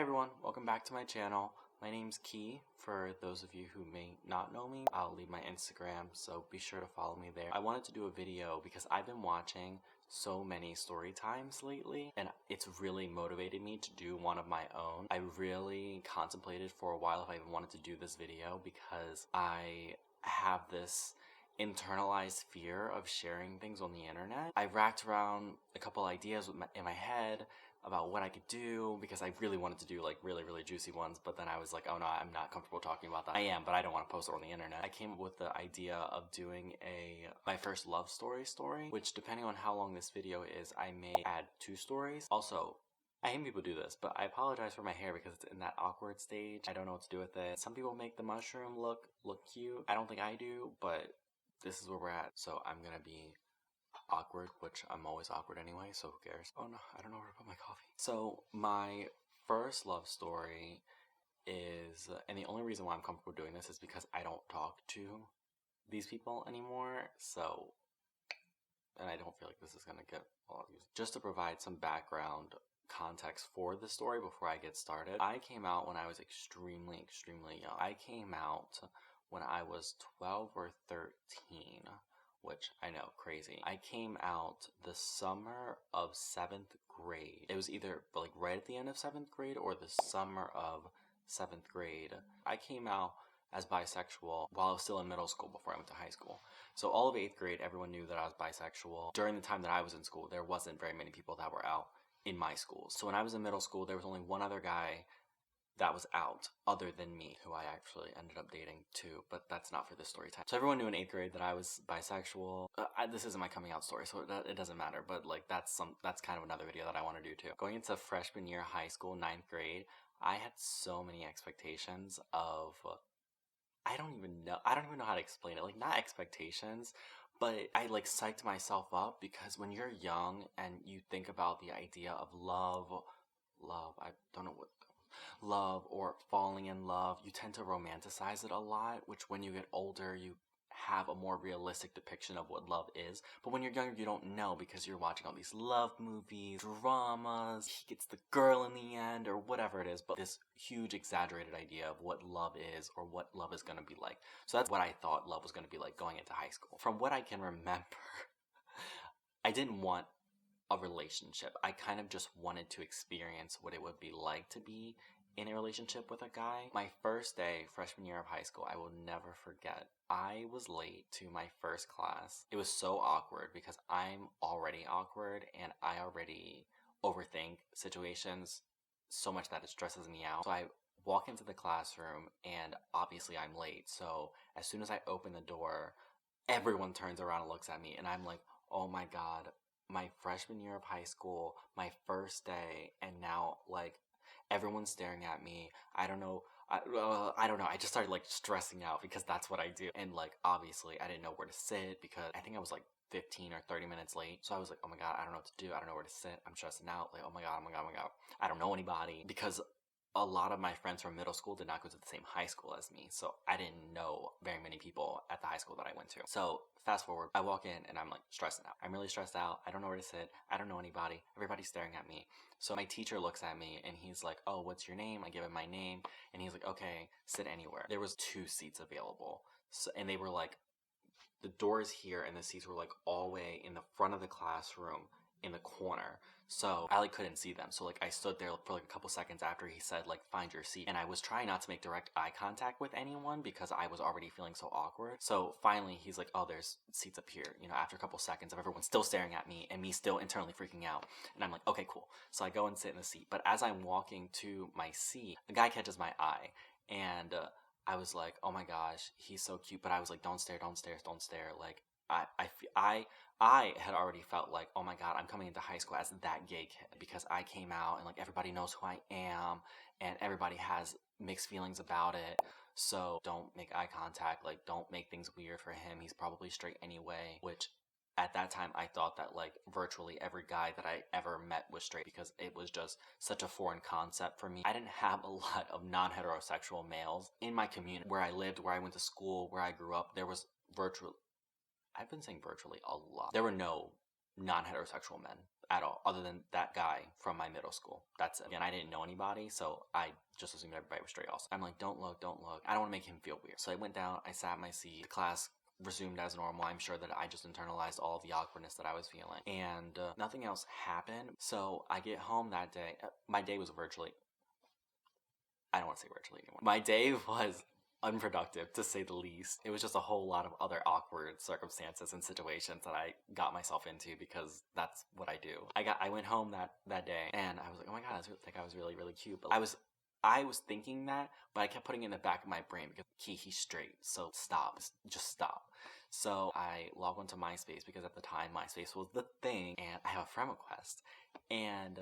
everyone, welcome back to my channel. My name's Key. For those of you who may not know me, I'll leave my Instagram, so be sure to follow me there. I wanted to do a video because I've been watching so many story times lately, and it's really motivated me to do one of my own. I really contemplated for a while if I even wanted to do this video because I have this internalized fear of sharing things on the internet. I racked around a couple ideas in my head about what I could do because I really wanted to do like really juicy ones, but then I was like, oh no, I'm not comfortable talking about that. I am, but I don't want to post it on the internet. I came up with the idea of doing my first love story, which depending on how long this video is, I may add 2 stories. Also, I hate people do this, but I apologize for my hair because it's in that awkward stage. I don't know what to do with it. Some people make the mushroom look cute. I don't think I do, but this is where we're at. So I'm gonna be awkward, which I'm always awkward anyway, so who cares? Oh no, I don't know where to put my coffee. So my first love story is, and the only reason why I'm comfortable doing this is because I don't talk to these people anymore, so, and I don't feel like this is gonna get a lot of views. Just to provide some background context for the story before I get started, I came out when I was extremely young. I came out when I was 12 or 13. Which I know, crazy. I came out the summer of 7th grade. It was either like right at the end of 7th grade or the summer of 7th grade. I came out as bisexual while I was still in middle school before I went to high school. So all of 8th grade, everyone knew that I was bisexual. During the time that I was in school, there wasn't very many people that were out in my schools. So when I was in middle school, there was only one other guy that was out other than me, who I actually ended up dating too, but that's not for this story time. So everyone knew in 8th grade that I was bisexual. This isn't my coming out story, so it doesn't matter, but like that's kind of another video that I want to do too. Going into freshman year high school, 9th grade, I had so many expectations of, I don't even know how to explain it, like not expectations, but I like psyched myself up because when you're young and you think about the idea of love, I don't know what, love or falling in love, you tend to romanticize it a lot, which when you get older, you have a more realistic depiction of what love is. But when you're younger, you don't know because you're watching all these love movies, dramas, he gets the girl in the end, or whatever it is, but this huge exaggerated idea of what love is or what love is going to be like. So that's what I thought love was going to be like going into high school. From what I can remember, I didn't want a relationship. I kind of just wanted to experience what it would be like to be in a relationship with a guy. My first day, freshman year of high school, I will never forget. I was late to my first class. It was so awkward because I'm already awkward and I already overthink situations so much that it stresses me out. So I walk into the classroom and obviously I'm late. So as soon as I open the door, everyone turns around and looks at me and I'm like, oh my god, my freshman year of high school, my first day, and now like everyone's staring at me. I don't know. I just started like stressing out because that's what I do. And like, obviously I didn't know where to sit because I think I was like 15 or 30 minutes late. So I was like, oh my god, I don't know what to do. I don't know where to sit. I'm stressing out. Like, oh my god. I don't know anybody because a lot of my friends from middle school did not go to the same high school as me. So I didn't know very many people at the high school that I went to. So fast forward, I walk in and I'm like stressing out. I'm really stressed out. I don't know where to sit. I don't know anybody. Everybody's staring at me. So my teacher looks at me and he's like, oh, what's your name? I give him my name and he's like, okay, sit anywhere. There was 2 seats available. So, and they were like, the doors here and the seats were like all the way in the front of the classroom in the corner. So I like couldn't see them. So like I stood there for like a couple seconds after he said like find your seat, and I was trying not to make direct eye contact with anyone because I was already feeling so awkward. So finally he's like, oh, there's seats up here, you know, after a couple seconds of everyone still staring at me and me still internally freaking out. And I'm like, okay, cool. So I go and sit in the seat, but as I'm walking to my seat, a guy catches my eye and I was like, oh my gosh, he's so cute. But I was like, don't stare. Like I had already felt like, oh my god, I'm coming into high school as that gay kid because I came out and like everybody knows who I am and everybody has mixed feelings about it. So don't make eye contact, like don't make things weird for him. He's probably straight anyway, which at that time I thought that like virtually every guy that I ever met was straight because it was just such a foreign concept for me. I didn't have a lot of non-heterosexual males in my community where I lived, where I went to school, where I grew up. There was virtually, I've been saying virtually a lot. There were no non-heterosexual men at all, other than that guy from my middle school. That's it. Again, I didn't know anybody, so I just assumed everybody was straight also. I'm like, don't look, don't look. I don't want to make him feel weird. So I went down, I sat in my seat, the class resumed as normal. I'm sure that I just internalized all of the awkwardness that I was feeling, and nothing else happened. So I get home that day. My day was virtually, I don't want to say virtually anymore. My day was unproductive, to say the least. It was just a whole lot of other awkward circumstances and situations that I got myself into, because that's what I do. I went home that day, and I was like, oh my god, that guy was really, really cute. But I was thinking that, but I kept putting it in the back of my brain because he's straight, so stop. Just stop. So I log onto MySpace, because at the time MySpace was the thing, and I have a friend request, and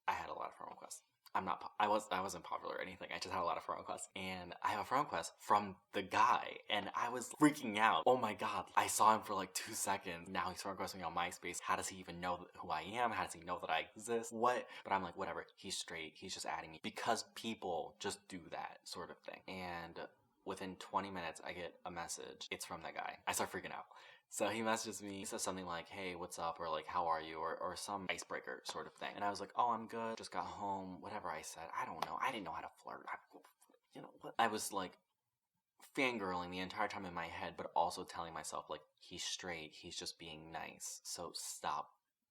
I had a lot of friend requests. I wasn't popular or anything. I just had a lot of friend requests, and I have a friend request from the guy, and I was freaking out. Oh my god, I saw him for like 2 seconds. Now he's friend requesting me on MySpace. How does he even know who I am? How does he know that I exist? What? But I'm like, whatever. He's straight. He's just adding me, because people just do that sort of thing. And within 20 minutes, I get a message. It's from that guy. I start freaking out. So he messages me, he says something like, hey, what's up, or like, how are you, or some icebreaker sort of thing. And I was like, oh, I'm good, just got home, whatever I said. I don't know. I didn't know how to flirt. You know what? I was like fangirling the entire time in my head, but also telling myself, like, he's straight, he's just being nice, so stop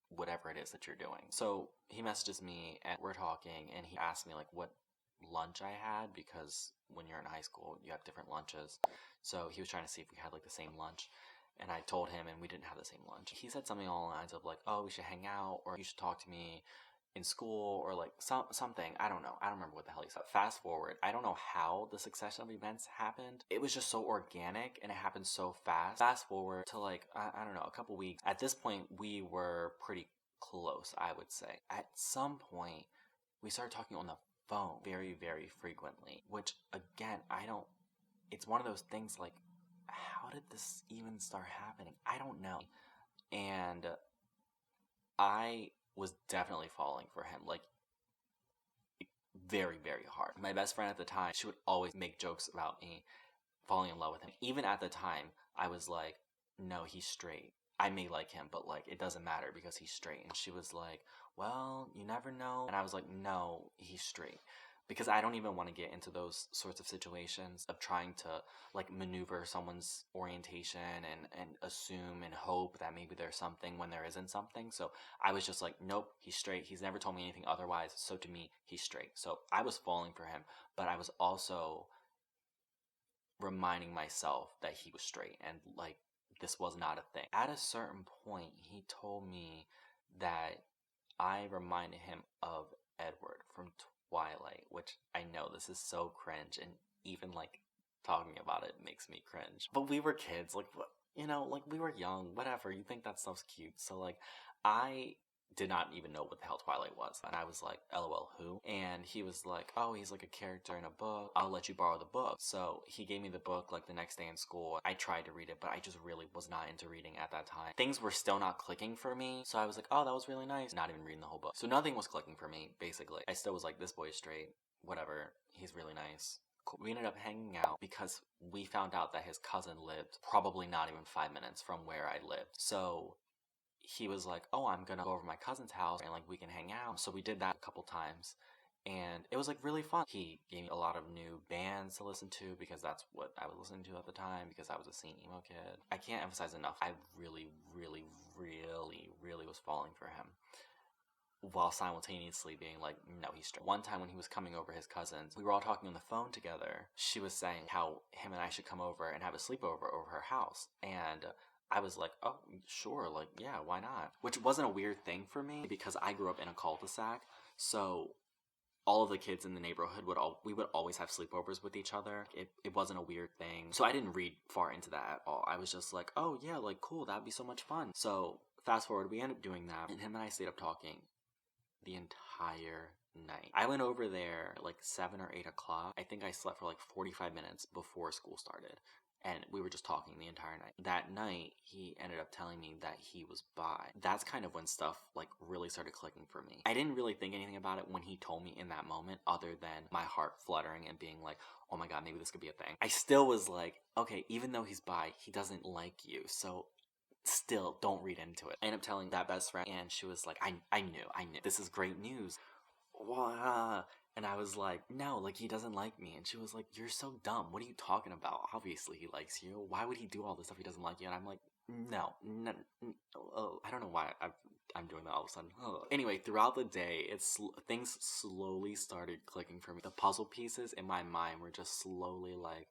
whatever it is that you're doing. So he messages me, and we're talking, and he asked me like what lunch I had, because when you're in high school, you have different lunches. So he was trying to see if we had like the same lunch. And I told him, and we didn't have the same lunch. He said something along the lines of like, oh, we should hang out, or you should talk to me in school, or like something. I don't know. I don't remember what the hell he said. Fast forward, I don't know how the succession of events happened. It was just so organic, and it happened so fast. Fast forward to like, I don't know, a couple weeks. At this point, we were pretty close, I would say. At some point, we started talking on the phone very, very frequently, which again, it's one of those things like, how did this even start happening? I don't know. And I was definitely falling for him, like, very, very hard. My best friend at the time, she would always make jokes about me falling in love with him. Even at the time, I was like, no, he's straight. I may like him, but like, it doesn't matter because he's straight. And she was like, well, you never know. And I was like, no, he's straight. Because I don't even want to get into those sorts of situations of trying to like maneuver someone's orientation and assume and hope that maybe there's something when there isn't something. So I was just like, nope, he's straight. He's never told me anything otherwise. So to me, he's straight. So I was falling for him, but I was also reminding myself that he was straight, and like, this was not a thing. At a certain point, he told me that I reminded him of Edward from Twilight, which I know this is so cringe, and even like talking about it makes me cringe. But we were kids, like, you know, like we were young, whatever. You think that stuff's cute. So like, I did not even know what the hell Twilight was. And I was like, LOL, who? And he was like, oh, he's like a character in a book. I'll let you borrow the book. So he gave me the book like the next day in school. I tried to read it, but I just really was not into reading at that time. Things were still not clicking for me. So I was like, oh, that was really nice. Not even reading the whole book. So nothing was clicking for me, basically. I still was like, this boy's straight. Whatever. He's really nice. Cool. We ended up hanging out because we found out that his cousin lived probably not even 5 minutes from where I lived. So he was like, oh, I'm gonna go over to my cousin's house and like we can hang out. So we did that a couple times, and it was like really fun. He gave me a lot of new bands to listen to because that's what I was listening to at the time, because I was a scene emo kid. I can't emphasize enough, I really, really, really, really was falling for him, while simultaneously being like, no, he's straight. One time when he was coming over his cousins, we were all talking on the phone together. She was saying how him and I should come over and have a sleepover over her house, and I was like, oh, sure, like, yeah, why not? Which wasn't a weird thing for me, because I grew up in a cul-de-sac, so all of the kids in the neighborhood we would always have sleepovers with each other. It wasn't a weird thing. So I didn't read far into that at all. I was just like, oh yeah, like, cool, that'd be so much fun. So fast forward, we ended up doing that, and him and I stayed up talking the entire night. I went over there like 7 or 8 o'clock. I think I slept for like 45 minutes before school started. And we were just talking the entire night. That night, he ended up telling me that he was bi. That's kind of when stuff like really started clicking for me. I didn't really think anything about it when he told me in that moment, other than my heart fluttering and being like, oh my god, maybe this could be a thing. I still was like, okay, even though he's bi, he doesn't like you. So Still, don't read into it. I ended up telling that best friend, and she was like, I knew. This is great news. Wah. And I was like, no, like, he doesn't like me. And she was like, you're so dumb. What are you talking about? Obviously, he likes you. Why would he do all this stuff if he doesn't like you? And I'm like, no. I don't know why I'm doing that all of a sudden. Anyway, throughout the day, things slowly started clicking for me. The puzzle pieces in my mind were just slowly like,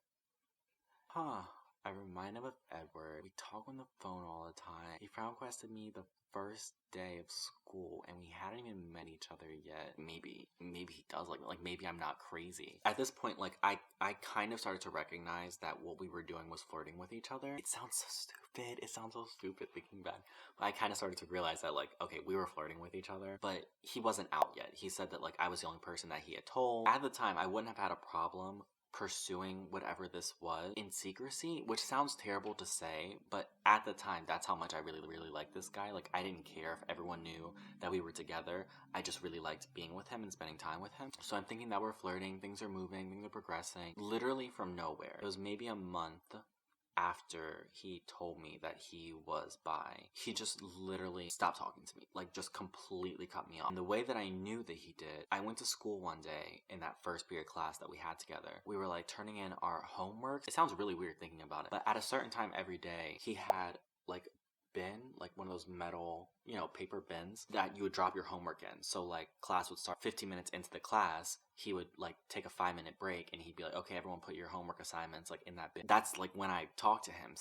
huh. I remind him of Edward. We talk on the phone all the time. He friend requested me the first day of school, and we hadn't even met each other yet. Maybe he does like me. Like, maybe I'm not crazy. At this point, like, I kind of started to recognize that what we were doing was flirting with each other. It sounds so stupid. It sounds so stupid thinking back. But I kind of started to realize that, like, okay, we were flirting with each other, but he wasn't out yet. He said that, like, I was the only person that he had told. At the time, I wouldn't have had a problem pursuing whatever this was in secrecy, which sounds terrible to say, but at the time, that's how much I really liked this guy. Like, I didn't care if everyone knew that we were together. I just really liked being with him and spending time with him. So I'm thinking that we're flirting, things are moving, things are progressing, literally from nowhere. It was maybe a month after he told me that he was bi, he just literally stopped talking to me, like, just completely cut me off. And the way that I knew that he did, I went to school one day in that first period class that we had together. We were like turning in our homework. It sounds really weird thinking about it, but at a certain time every day, he had like like one of those metal, paper bins that you would drop your homework in. So like class would start 15 minutes into the class, he would like take a 5-minute break and he'd be like, okay, everyone put your homework assignments like in that bin. That's like when I talked to him.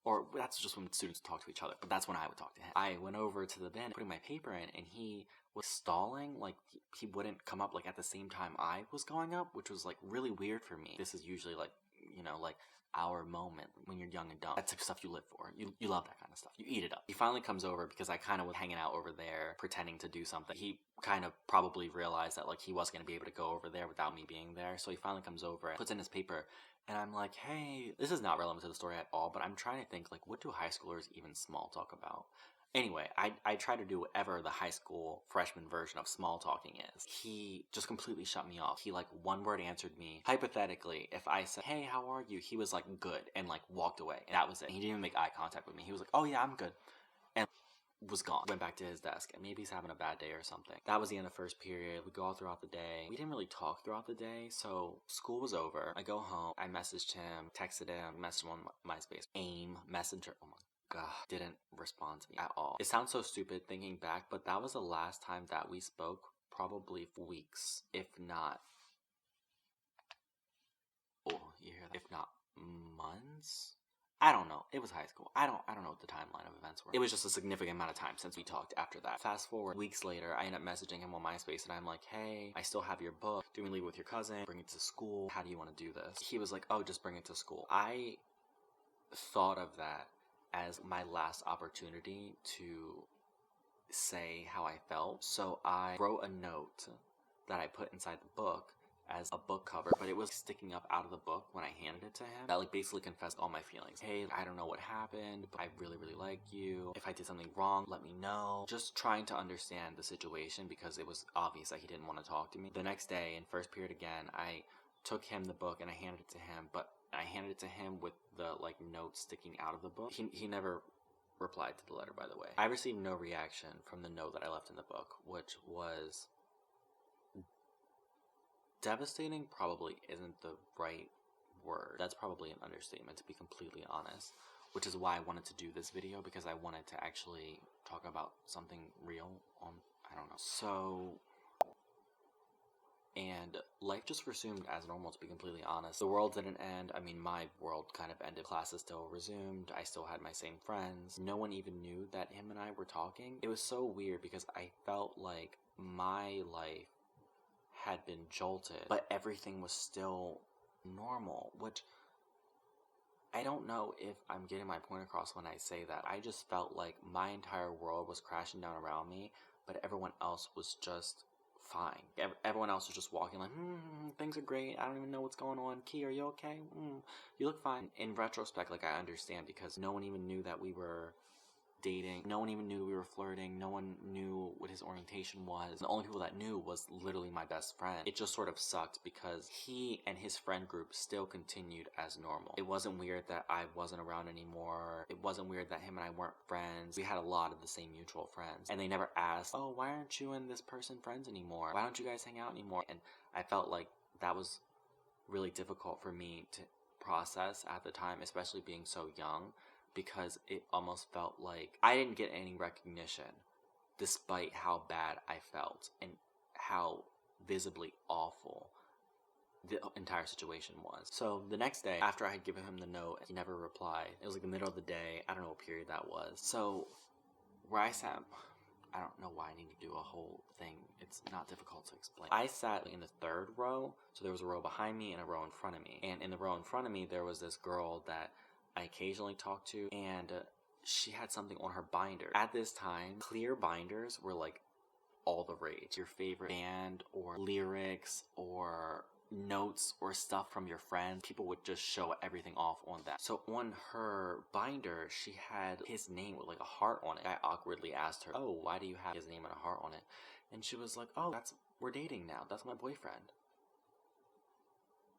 Or that's just when students talk to each other, but that's when I would talk to him. I went over to the bin, putting my paper in, and he was stalling, like he wouldn't come up like at the same time I was going up, which was like really weird for me. This is usually like, like our moment when you're young and dumb. That's the stuff you live for. You love that kind of stuff. You eat it up. He finally comes over because I kind of was hanging out over there pretending to do something. He kind of probably realized that like he wasn't going to be able to go over there without me being there. So he finally comes over and puts in his paper. And I'm like, hey, this is not relevant to the story at all, but I'm trying to think, like, what do high schoolers even small talk about? Anyway, I try to do whatever the high school freshman version of small talking is. He just completely shut me off. He like one word answered me. Hypothetically, if I said, hey, how are you? He was like, good, and like walked away. And that was it. He didn't even make eye contact with me. He was like, oh yeah, I'm good. And was gone. Went back to his desk, and maybe he's having a bad day or something. That was the end of first period. We go all throughout the day. We didn't really talk throughout the day, so school was over. I go home. I messaged him, texted him, messaged him on MySpace. AIM, Messenger. Oh my God, didn't respond to me at all. It sounds so stupid thinking back, but that was the last time that we spoke, probably weeks, if not, you hear that? If not months? I don't know. It was high school. I don't know what the timeline of events were. It was just a significant amount of time since we talked after that. Fast forward weeks later, I end up messaging him on MySpace and I'm like, hey, I still have your book. Do we leave it with your cousin? Bring it to school? How do you want to do this? He was like, oh, just bring it to school. I thought of that as my last opportunity to say how I felt. So I wrote a note that I put inside the book as a book cover, but it was sticking up out of the book when I handed it to him. That like basically confessed all my feelings. Hey, I don't know what happened, but I really like you. If I did something wrong, let me know. Just trying to understand the situation because it was obvious that he didn't want to talk to me. The next day in first period again, I took him the book and I handed it to him, but I handed it to him with the like note sticking out of the book. He never replied to the letter, by the way. I received no reaction from the note that I left in the book, which was devastating. Probably isn't the right word. That's probably an understatement, to be completely honest, which is why I wanted to do this video, because I wanted to actually talk about something real on, I don't know. So, and life just resumed as normal, to be completely honest. The world didn't end. I mean, my world kind of ended. Classes still resumed. I still had my same friends. No one even knew that him and I were talking. It was so weird because I felt like my life had been jolted, but everything was still normal, which I don't know if I'm getting my point across when I say that. I just felt like my entire world was crashing down around me, but everyone else was just fine. Everyone else was just walking like, things are great. I don't even know what's going on. Key, are you okay? You look fine. In retrospect, like, I understand because no one even knew that we were dating. No one even knew we were flirting. No one knew what his orientation was. The only people that knew was literally my best friend. It just sort of sucked because he and his friend group still continued as normal. It wasn't weird that I wasn't around anymore. It wasn't weird that him and I weren't friends. We had a lot of the same mutual friends. And they never asked, oh, why aren't you and this person friends anymore? Why don't you guys hang out anymore? And I felt like that was really difficult for me to process at the time, especially being so young, because it almost felt like I didn't get any recognition despite how bad I felt and how visibly awful the entire situation was. So the next day, after I had given him the note, he never replied. It was like the middle of the day. I don't know what period that was. So where I sat, I don't know why I need to do a whole thing. It's not difficult to explain. I sat in the third row, so there was a row behind me and a row in front of me. And in the row in front of me, there was this girl that I occasionally talked to, and she had something on her binder. At this time, clear binders were like all the rage. Your favorite band or lyrics or notes or stuff from your friends, people would just show everything off on that. So on her binder, she had his name with like a heart on it. I awkwardly asked her, oh, why do you have his name and a heart on it? And she was like, oh, we're dating now. That's my boyfriend.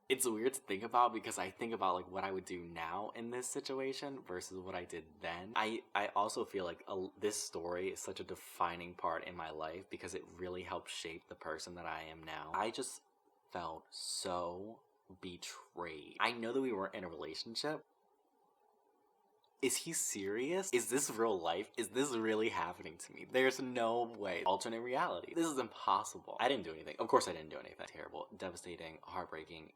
It's weird to think about because I think about like what I would do now in this situation versus what I did then. I also feel like this story is such a defining part in my life because it really helped shape the person that I am now. I just felt so betrayed. I know that we weren't in a relationship. Is he serious? Is this real life? Is this really happening to me? There's no way. Alternate reality. This is impossible. I didn't do anything. Of course I didn't do anything. Terrible, devastating, heartbreaking.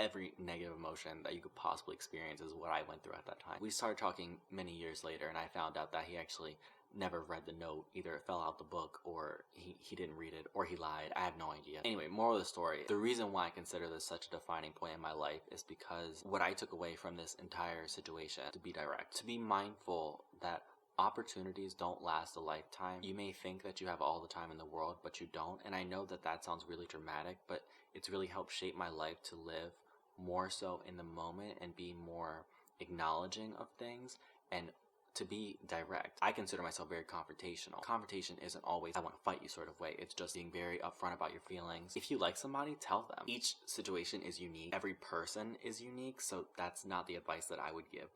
Every negative emotion that you could possibly experience is what I went through at that time. We started talking many years later, and I found out that he actually never read the note. Either it fell out the book, or he didn't read it, or he lied. I have no idea. Anyway, moral of the story, the reason why I consider this such a defining point in my life is because what I took away from this entire situation, to be direct, to be mindful that opportunities don't last a lifetime. You may think that you have all the time in the world, but you don't. And I know that that sounds really dramatic, but it's really helped shape my life to live more so in the moment and be more acknowledging of things and to be direct. I consider myself very confrontational. Confrontation isn't always I want to fight you sort of way. It's just being very upfront about your feelings. If you like somebody, tell them. Each situation is unique. Every person is unique, so that's not the advice that I would give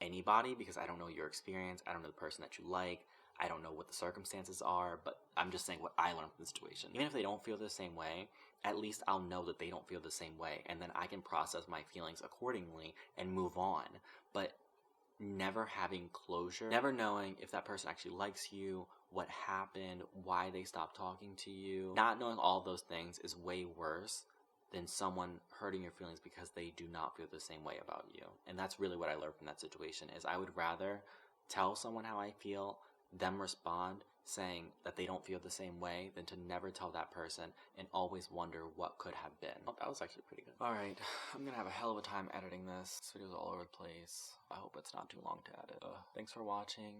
anybody because I don't know your experience. I don't know the person that you like. I don't know what the circumstances are, but I'm just saying what I learned from the situation. Even if they don't feel the same way, at least I'll know that they don't feel the same way, and then I can process my feelings accordingly and move on. But never having closure, never knowing if that person actually likes you, what happened, why they stopped talking to you, not knowing all those things is way worse than someone hurting your feelings because they do not feel the same way about you. And that's really what I learned from that situation is I would rather tell someone how I feel, them respond saying that they don't feel the same way than to never tell that person and always wonder what could have been. Oh, that was actually pretty good. Alright, I'm gonna have a hell of a time editing this. This video's all over the place. I hope it's not too long to edit. Thanks for watching.